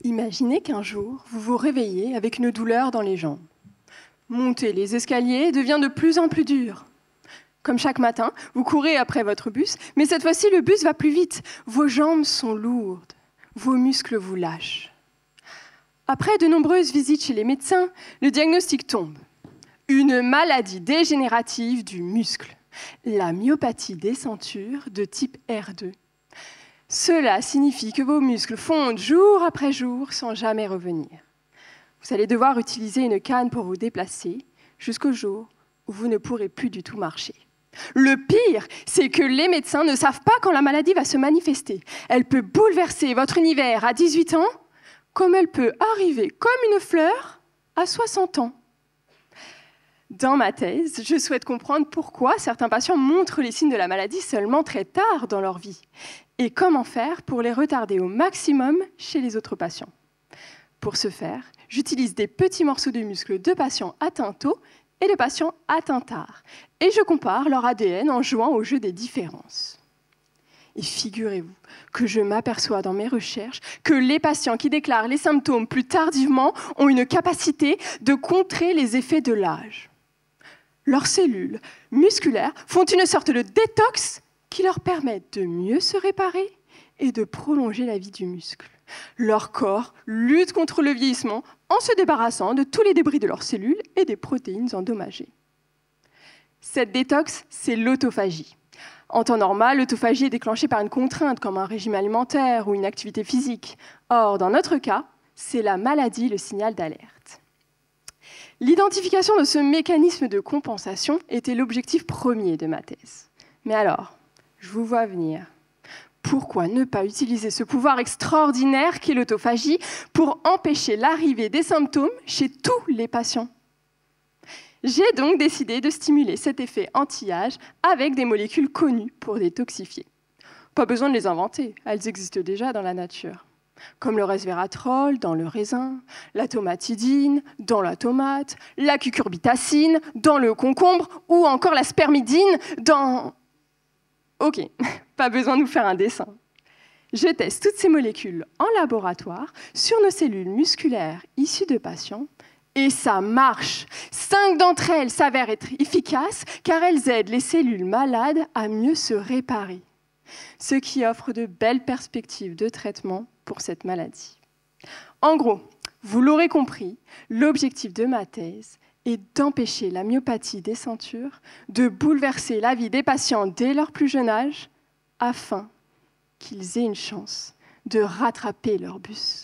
Imaginez qu'un jour, vous vous réveillez avec une douleur dans les jambes. Monter les escaliers devient de plus en plus dur. Comme chaque matin, vous courez après votre bus, mais cette fois-ci, le bus va plus vite. Vos jambes sont lourdes, vos muscles vous lâchent. Après de nombreuses visites chez les médecins, le diagnostic tombe. Une maladie dégénérative du muscle, la myopathie des ceintures de type R2. Cela signifie que vos muscles fondent jour après jour sans jamais revenir. Vous allez devoir utiliser une canne pour vous déplacer jusqu'au jour où vous ne pourrez plus du tout marcher. Le pire, c'est que les médecins ne savent pas quand la maladie va se manifester. Elle peut bouleverser votre univers à 18 ans, comme elle peut arriver comme une fleur à 60 ans. Dans ma thèse, je souhaite comprendre pourquoi certains patients montrent les signes de la maladie seulement très tard dans leur vie et comment faire pour les retarder au maximum chez les autres patients. Pour ce faire, j'utilise des petits morceaux de muscles de patients atteints tôt et de patients atteints tard, et je compare leur ADN en jouant au jeu des différences. Et figurez-vous que je m'aperçois dans mes recherches que les patients qui déclarent les symptômes plus tardivement ont une capacité de contrer les effets de l'âge. Leurs cellules musculaires font une sorte de détox qui leur permet de mieux se réparer et de prolonger la vie du muscle. Leur corps lutte contre le vieillissement en se débarrassant de tous les débris de leurs cellules et des protéines endommagées. Cette détox, c'est l'autophagie. En temps normal, l'autophagie est déclenchée par une contrainte comme un régime alimentaire ou une activité physique. Or, dans notre cas, c'est la maladie le signal d'alerte. L'identification de ce mécanisme de compensation était l'objectif premier de ma thèse. Mais alors, je vous vois venir. Pourquoi ne pas utiliser ce pouvoir extraordinaire qu'est l'autophagie pour empêcher l'arrivée des symptômes chez tous les patients ? J'ai donc décidé de stimuler cet effet anti-âge avec des molécules connues pour détoxifier. Pas besoin de les inventer, elles existent déjà dans la nature. Comme le resveratrol dans le raisin, la tomatidine dans la tomate, la cucurbitacine dans le concombre ou encore la spermidine dans... Ok, pas besoin de vous faire un dessin. Je teste toutes ces molécules en laboratoire sur nos cellules musculaires issues de patients et ça marche. 5 d'entre elles s'avèrent être efficaces car elles aident les cellules malades à mieux se réparer, ce qui offre de belles perspectives de traitement pour cette maladie. En gros, vous l'aurez compris, l'objectif de ma thèse est d'empêcher la myopathie des ceintures de bouleverser la vie des patients dès leur plus jeune âge afin qu'ils aient une chance de rattraper leur bus.